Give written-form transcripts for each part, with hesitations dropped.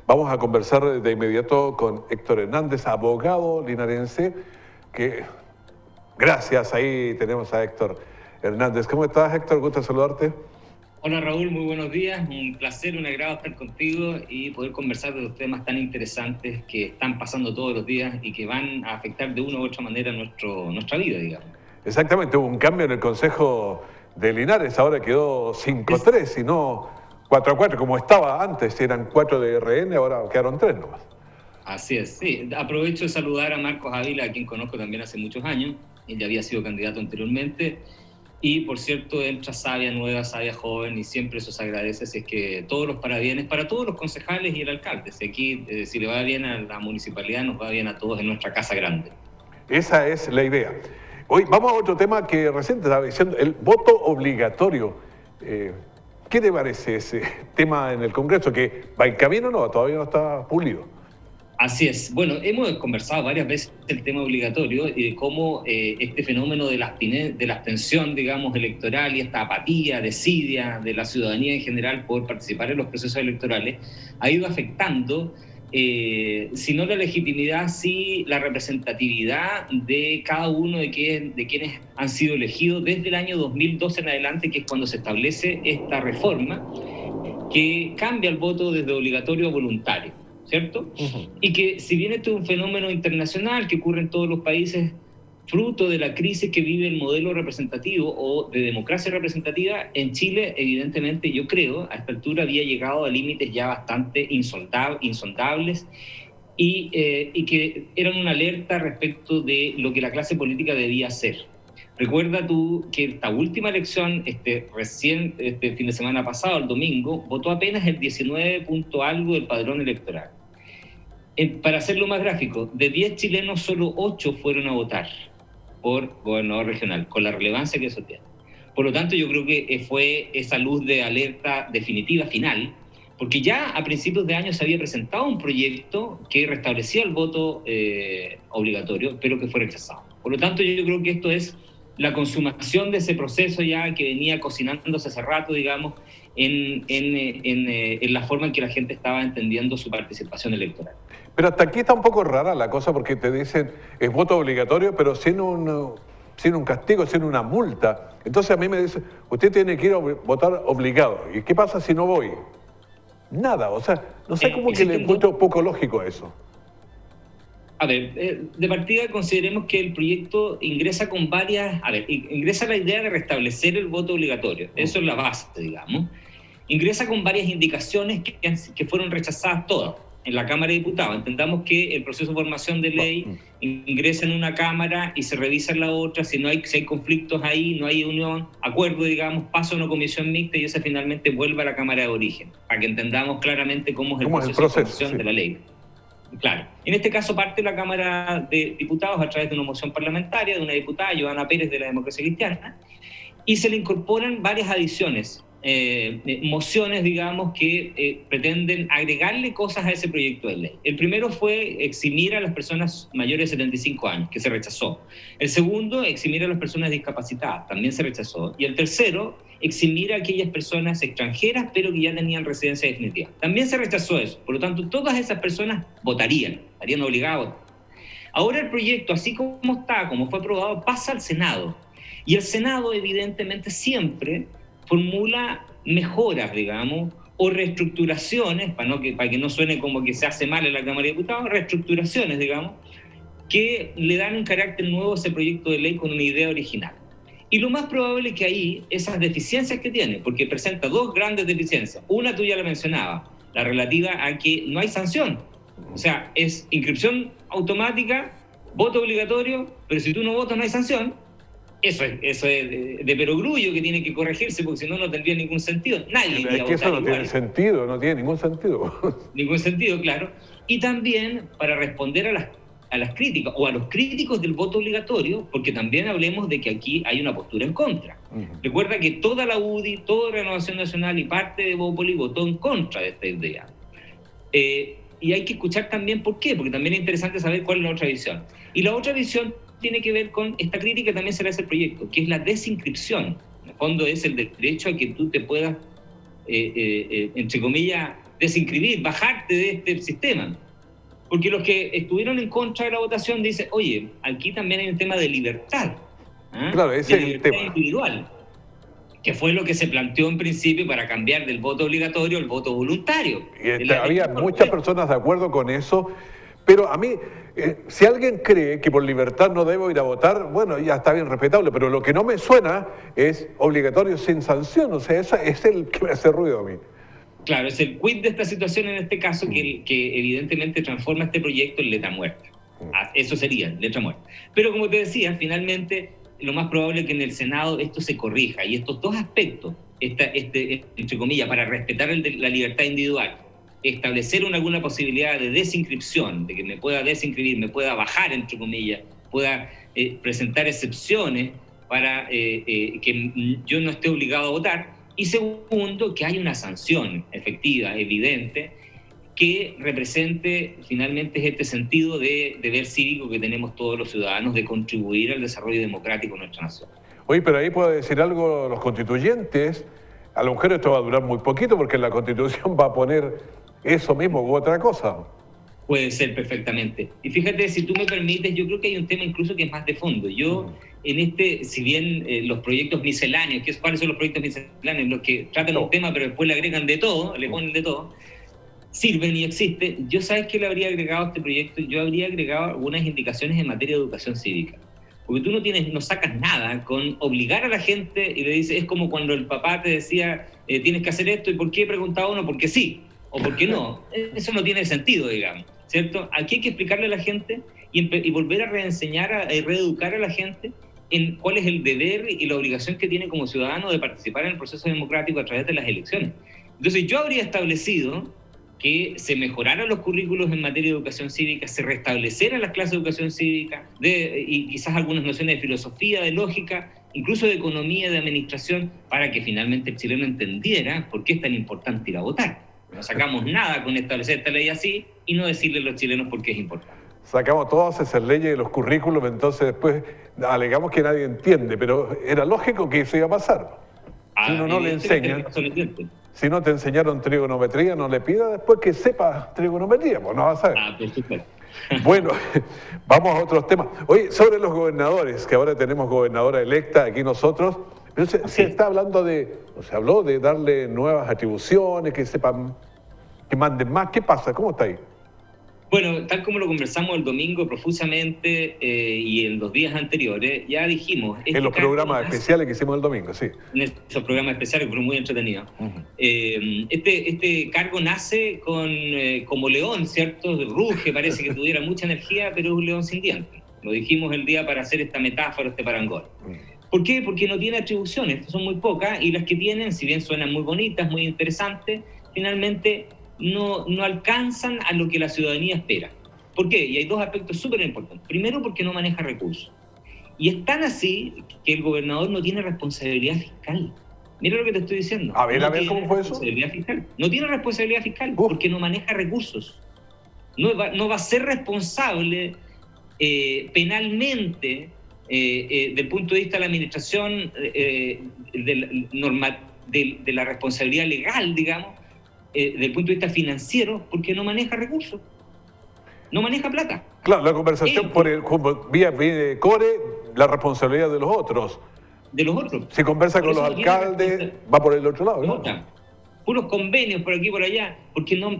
Vamos a conversar de inmediato con Héctor Hernández, abogado linarense, que gracias, ahí tenemos a Héctor Hernández. ¿Cómo estás, Héctor? Gusto saludarte. Hola Raúl, muy buenos días, un placer, un agrado estar contigo y poder conversar de los temas tan interesantes que están pasando todos los días y que van a afectar de una u otra manera nuestra vida, digamos. Exactamente, hubo un cambio en el Consejo de Linares, ahora quedó 5-3 y no 4-4 como estaba antes, eran 4 de RN, ahora quedaron 3 nomás. Así es, sí. Aprovecho de saludar a Marcos Ávila, a quien conozco también hace muchos años, él ya había sido candidato anteriormente. Y, por cierto, entra savia nueva, savia joven, y siempre eso se agradece. Si es que todos los parabienes para todos los concejales y el alcalde. Si aquí, si le va bien a la municipalidad, nos va bien a todos en nuestra casa grande. Esa es la idea. Hoy vamos a otro tema que recién te estaba diciendo, el voto obligatorio. ¿Qué te parece ese tema en el Congreso? ¿Que va en camino o no? Todavía no está pulido. Así es. Bueno, hemos conversado varias veces el tema obligatorio y de cómo este fenómeno de la abstención, digamos, electoral y esta apatía, desidia de la ciudadanía en general por participar en los procesos electorales ha ido afectando, si no la legitimidad, sí la representatividad de cada uno de quienes han sido elegidos desde el año 2012 en adelante, que es cuando se establece esta reforma que cambia el voto desde obligatorio a voluntario, ¿cierto? Uh-huh. Y que si bien esto es un fenómeno internacional que ocurre en todos los países, fruto de la crisis que vive el modelo representativo o de democracia representativa, en Chile, evidentemente, yo creo, a esta altura había llegado a límites ya bastante insondables y que eran una alerta respecto de lo que la clase política debía hacer. Recuerda tú que esta última elección, este fin de semana pasado, el domingo, votó apenas el 19 punto algo del padrón electoral. Para hacerlo más gráfico, de 10 chilenos, solo 8 fueron a votar por gobernador regional, con la relevancia que eso tiene. Por lo tanto, yo creo que fue esa luz de alerta definitiva final, porque ya a principios de año se había presentado un proyecto que restablecía el voto obligatorio, pero que fue rechazado. Por lo tanto, yo creo que esto es la consumación de ese proceso ya que venía cocinándose hace rato, digamos, en la forma en que la gente estaba entendiendo su participación electoral. Pero hasta aquí está un poco rara la cosa porque te dicen es voto obligatorio, pero sin un castigo, sin una multa. Entonces a mí me dicen, usted tiene que ir a votar obligado. ¿Y qué pasa si no voy? Nada, o sea, no sé cómo que le encuentro poco lógico a eso. A ver, de partida consideremos que el proyecto ingresa con ingresa la idea de restablecer el voto obligatorio. Eso es la base, digamos. Ingresa con varias indicaciones que fueron rechazadas todas en la Cámara de Diputados. Entendamos que el proceso de formación de ley ingresa en una Cámara y se revisa en la otra. Si hay conflictos ahí, no hay unión, acuerdo, digamos, pasa a una comisión mixta y esa finalmente vuelve a la Cámara de origen, para que entendamos claramente cómo es el proceso de formación de la ley. Claro. En este caso parte la Cámara de Diputados a través de una moción parlamentaria de una diputada, Joana Pérez, de la Democracia Cristiana, y se le incorporan varias adiciones, mociones, digamos, que pretenden agregarle cosas a ese proyecto de ley. El primero fue eximir a las personas mayores de 75 años, que se rechazó. El segundo, eximir a las personas discapacitadas, también se rechazó. Y el tercero, eximir a aquellas personas extranjeras, pero que ya tenían residencia definitiva. También se rechazó eso. Por lo tanto, todas esas personas estarían obligadas a votar. Ahora el proyecto, así como está, como fue aprobado, pasa al Senado. Y el Senado, evidentemente, siempre formula mejoras, digamos, o reestructuraciones, para que no suene como que se hace mal en la Cámara de Diputados, reestructuraciones, digamos, que le dan un carácter nuevo a ese proyecto de ley con una idea original. Y lo más probable es que ahí, esas deficiencias que tiene, porque presenta dos grandes deficiencias. Una, tú ya la mencionabas, la relativa a que no hay sanción. O sea, es inscripción automática, voto obligatorio, pero si tú no votas no hay sanción. Eso es de perogrullo que tiene que corregirse, porque si no, no tendría ningún sentido. Nadie iría a votar. Eso no tiene sentido, no tiene ningún sentido. Ningún sentido, claro. Y también para responder a las críticas, o a los críticos del voto obligatorio, porque también hablemos de que aquí hay una postura en contra. Recuerda que toda la UDI, toda Renovación Nacional y parte de Bópoli votó en contra de esta idea. Y hay que escuchar también por qué, porque también es interesante saber cuál es la otra visión. Y la otra visión tiene que ver con esta crítica que también se le hace al proyecto, que es la desinscripción. En el fondo es el derecho a que tú te puedas, entre comillas, desinscribir, bajarte de este sistema. Porque los que estuvieron en contra de la votación dicen, oye, aquí también hay un tema de libertad. Claro, ese es el tema individual, que fue lo que se planteó en principio para cambiar del voto obligatorio al voto voluntario. Y había muchas personas de acuerdo con eso, pero a mí, si alguien cree que por libertad no debo ir a votar, bueno, ya está bien respetable, pero lo que no me suena es obligatorio sin sanción, o sea, eso es el que me hace ruido a mí. Claro, es el quid de esta situación en este caso que evidentemente transforma este proyecto en letra muerta. Eso sería, letra muerta. Pero como te decía, finalmente lo más probable es que en el Senado esto se corrija y estos dos aspectos, entre comillas, para respetar la libertad individual, establecer alguna posibilidad de desinscripción, de que me pueda desinscribir, me pueda bajar, entre comillas, pueda presentar excepciones para que yo no esté obligado a votar. Y segundo, que haya una sanción efectiva, evidente, que represente finalmente este sentido de deber cívico que tenemos todos los ciudadanos de contribuir al desarrollo democrático de nuestra nación. Oye, pero ahí puedo decir algo los constituyentes. A lo mejor esto va a durar muy poquito porque la Constitución va a poner eso mismo u otra cosa. Puede ser perfectamente. Y fíjate, si tú me permites, yo creo que hay un tema incluso que es más de fondo. Yo, si bien los proyectos misceláneos, ¿cuáles son los proyectos misceláneos? Los que tratan un tema pero después le agregan de todo, le ponen de todo, sirven y existen. Yo, ¿sabes qué le habría agregado a este proyecto? Yo habría agregado algunas indicaciones en materia de educación cívica. Porque tú no sacas nada con obligar a la gente y le dices, es como cuando el papá te decía, tienes que hacer esto, ¿y por qué? Preguntaba uno, porque sí, o porque no. Eso no tiene sentido, digamos, ¿cierto? Aquí hay que explicarle a la gente y volver a reenseñar, a reeducar a la gente en cuál es el deber y la obligación que tiene como ciudadano de participar en el proceso democrático a través de las elecciones. Entonces yo habría establecido que se mejoraran los currículos en materia de educación cívica, se restablecieran las clases de educación cívica, y quizás algunas nociones de filosofía, de lógica, incluso de economía, de administración, para que finalmente el chileno entendiera por qué es tan importante ir a votar. No sacamos nada con establecer esta ley así y no decirle a los chilenos por qué es importante. Sacamos todas esas leyes de los currículos, entonces después alegamos que nadie entiende, pero era lógico que eso iba a pasar. Si uno no le enseña... Si no te enseñaron trigonometría, no le pida después que sepa trigonometría, pues no vas a saber. Por supuesto. Bueno, vamos a otros temas. Oye, sobre los gobernadores, que ahora tenemos gobernadora electa aquí nosotros, pero se está hablando se habló de darle nuevas atribuciones, que sepan, que manden más. ¿Qué pasa? ¿Cómo está ahí? Bueno, tal como lo conversamos el domingo profusamente y en los días anteriores, ya dijimos... En los programas especiales que hicimos el domingo, sí. En esos programas especiales que fueron muy entretenidos. Este cargo nace como león, ¿cierto? Ruge, parece que tuviera mucha energía, pero es un león sin dientes. Lo dijimos el día para hacer esta metáfora, este parangón. ¿Por qué? Porque no tiene atribuciones, son muy pocas, y las que tienen, si bien suenan muy bonitas, muy interesantes, finalmente... No alcanzan a lo que la ciudadanía espera. ¿Por qué? Y hay dos aspectos súper importantes. Primero, porque no maneja recursos. Y es tan así que el gobernador no tiene responsabilidad fiscal. Mira lo que te estoy diciendo. A ver, ¿cómo fue eso? Fiscal. No tiene responsabilidad fiscal porque no maneja recursos. No va a ser responsable penalmente desde el punto de vista de la administración de la responsabilidad legal, digamos, desde el punto de vista financiero, porque no maneja recursos, no maneja plata. Claro, la conversación vía Core, la responsabilidad de los otros. De los otros. Si conversa con los alcaldes, va por el otro lado, ¿no? Puros convenios por aquí y por allá,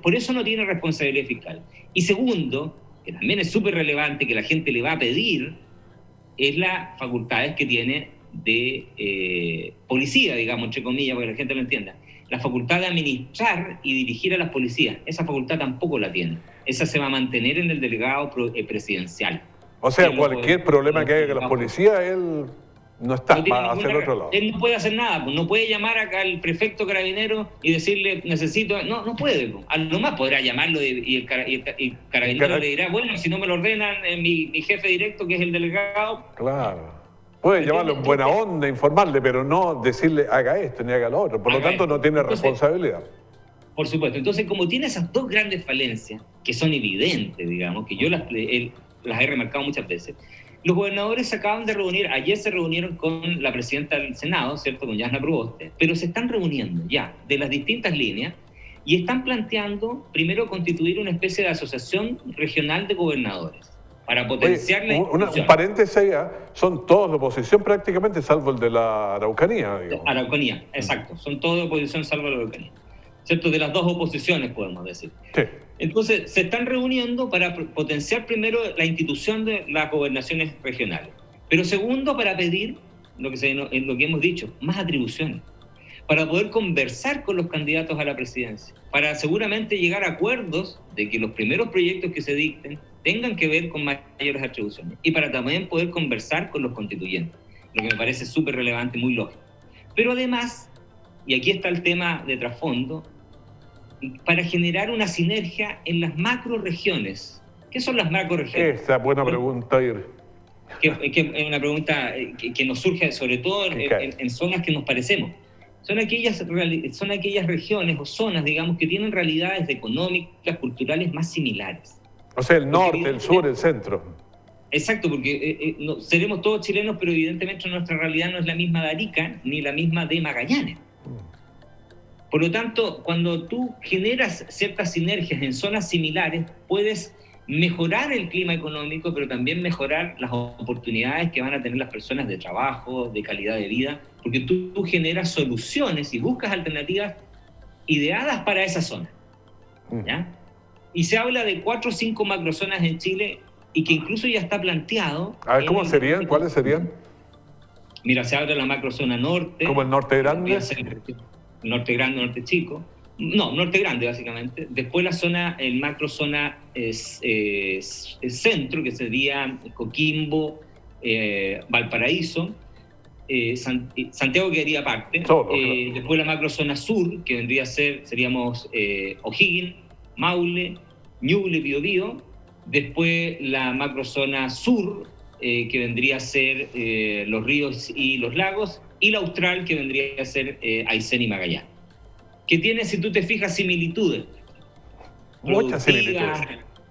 por eso no tiene responsabilidad fiscal. Y segundo, que también es súper relevante, que la gente le va a pedir, es las facultades que tiene de policía, digamos, entre comillas, para que la gente lo entienda. La facultad de administrar y dirigir a las policías, esa facultad tampoco la tiene. Esa se va a mantener en el delegado presidencial. O sea, cualquier problema que haya con las policías, él no está para hacer otro lado. Él no puede hacer nada, no puede llamar acá al prefecto carabinero y decirle, necesito... No puede. A lo más podrá llamarlo y el carabinero le dirá, bueno, si no me lo ordenan, mi jefe directo, que es el delegado... Claro. Puede llamarlo en buena onda, informarle, pero no decirle haga esto ni haga lo otro. Por lo tanto, no tiene responsabilidad. Por supuesto. Entonces, como tiene esas dos grandes falencias, que son evidentes, digamos, que yo las he remarcado muchas veces, los gobernadores se acaban de reunir, ayer se reunieron con la presidenta del Senado, ¿cierto?, con Yasna Proboste, pero se están reuniendo ya de las distintas líneas Y están planteando, primero, constituir una especie de asociación regional de gobernadores para potenciar la un paréntesis ahí, son todos de oposición prácticamente, salvo el de la Araucanía. Digamos. Araucanía, exacto. Son todos de oposición salvo la Araucanía. ¿Cierto? De las dos oposiciones, podemos decir. Sí. Entonces, se están reuniendo para potenciar primero la institución de las gobernaciones regionales. Pero segundo, para pedir, lo que hemos dicho, más atribuciones. Para poder conversar con los candidatos a la presidencia. Para seguramente llegar a acuerdos de que los primeros proyectos que se dicten tengan que ver con mayores atribuciones. Y para también poder conversar con los constituyentes. Lo que me parece súper relevante, muy lógico. Pero además, y aquí está el tema de trasfondo, para generar una sinergia en las macroregiones. ¿Qué son las macroregiones? Esa es buena pregunta, Ir. Que es una pregunta que nos surge sobre todo en zonas que nos parecemos. Son aquellas regiones o zonas, digamos, que tienen realidades económicas, culturales más similares. O sea, el norte, el sur, el centro. Exacto, porque seremos todos chilenos, pero evidentemente nuestra realidad no es la misma de Arica ni la misma de Magallanes. Por lo tanto, cuando tú generas ciertas sinergias en zonas similares, puedes mejorar el clima económico, pero también mejorar las oportunidades que van a tener las personas de trabajo, de calidad de vida, porque tú generas soluciones y buscas alternativas ideadas para esa zona. ¿Ya? Y se habla de 4 o 5 macrozonas en Chile y que incluso ya está planteado. A ver, ¿cómo serían? ¿Cuáles serían? Mira, se habla de la macrozona norte. ¿Como el norte grande? Norte grande, norte chico. No, norte grande básicamente. Después el macrozona centro, que sería Coquimbo, Valparaíso, Santiago quedaría aparte. Después la macrozona sur, que seríamos O'Higgins, Maule, Ñuble, Biobío. Después la macrozona sur, que vendría a ser los ríos y los lagos. Y la austral, que vendría a ser Aysén y Magallanes. Que tiene, si tú te fijas, similitudes. Muchas similitudes.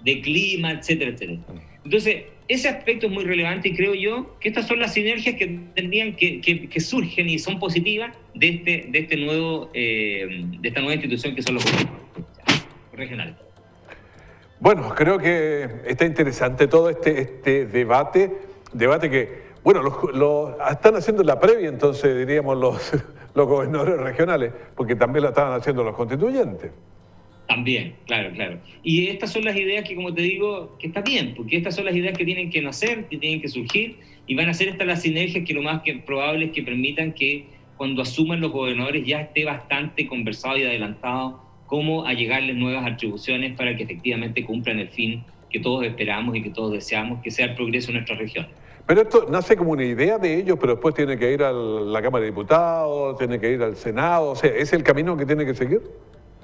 De clima, etcétera, etcétera. Entonces, ese aspecto es muy relevante y creo yo que estas son las sinergias que tendrían que surgen y son positivas de esta nueva institución que son los regionales. Bueno, creo que está interesante todo este debate que, bueno, están haciendo la previa, entonces diríamos los gobernadores regionales, porque también la estaban haciendo los constituyentes. También, claro. Y estas son las ideas que, como te digo, que está bien, porque estas son las ideas que tienen que nacer, que tienen que surgir, y van a ser estas las sinergias que lo más probable es que permitan que cuando asuman los gobernadores ya esté bastante conversado y adelantado cómo allegarles nuevas atribuciones para que efectivamente cumplan el fin que todos esperamos y que todos deseamos, que sea el progreso de nuestra región. Pero esto nace como una idea de ellos, pero después tiene que ir a la Cámara de Diputados, tiene que ir al Senado, o sea, ¿es el camino que tiene que seguir?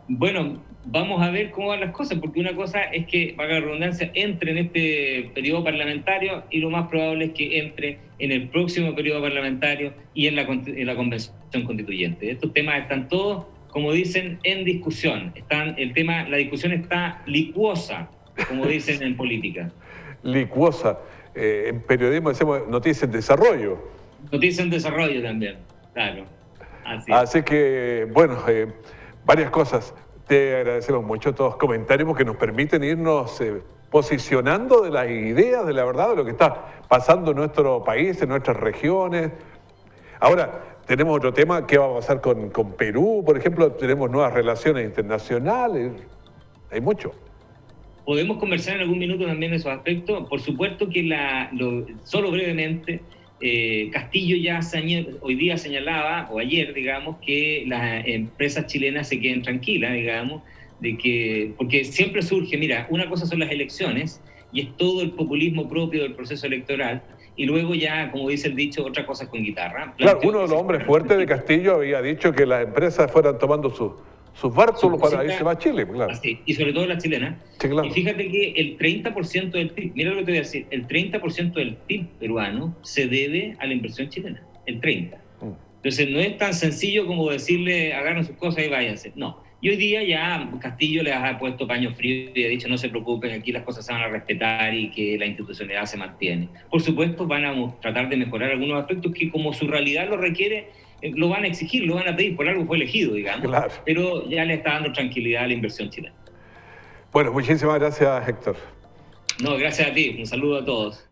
Bueno, vamos a ver cómo van las cosas, porque una cosa es que, valga la redundancia, entre en este periodo parlamentario y lo más probable es que entre en el próximo periodo parlamentario y en la Convención Constituyente. Estos temas están todos, como dicen, en discusión. La discusión está licuosa, como dicen en política. Licuosa. En periodismo decimos noticia en desarrollo. Noticia en desarrollo también, claro. Así que, bueno, varias cosas. Te agradecemos mucho todos los comentarios porque nos permiten irnos posicionando de las ideas, de la verdad, de lo que está pasando en nuestro país, en nuestras regiones. Ahora, tenemos otro tema, ¿qué va a pasar con Perú? Por ejemplo, tenemos nuevas relaciones internacionales, hay mucho. Podemos conversar en algún minuto también de esos aspectos. Por supuesto que solo brevemente, Castillo ya hoy día señalaba, o ayer, digamos, que las empresas chilenas se queden tranquilas, digamos, porque siempre surge, mira, una cosa son las elecciones y es todo el populismo propio del proceso electoral, y luego ya, como dice el dicho, otra cosa es con guitarra. Claro, uno de los hombres fuertes de Castillo había dicho que las empresas fueran tomando sus bártulos para irse a Chile, claro. Así, y sobre todo las chilenas. Sí, claro. Y fíjate que el 30% del PIB, mira lo que te voy a decir, el 30% del PIB peruano se debe a la inversión chilena, el 30%. Entonces no es tan sencillo como decirle, agarren sus cosas y váyanse, no. Y hoy día ya Castillo les ha puesto paño frío y ha dicho no se preocupen, aquí las cosas se van a respetar y que la institucionalidad se mantiene. Por supuesto van a tratar de mejorar algunos aspectos que como su realidad lo requiere, lo van a exigir, lo van a pedir, por algo fue elegido, digamos. Claro. Pero ya le está dando tranquilidad a la inversión chilena. Bueno, muchísimas gracias, Héctor. No, gracias a ti. Un saludo a todos.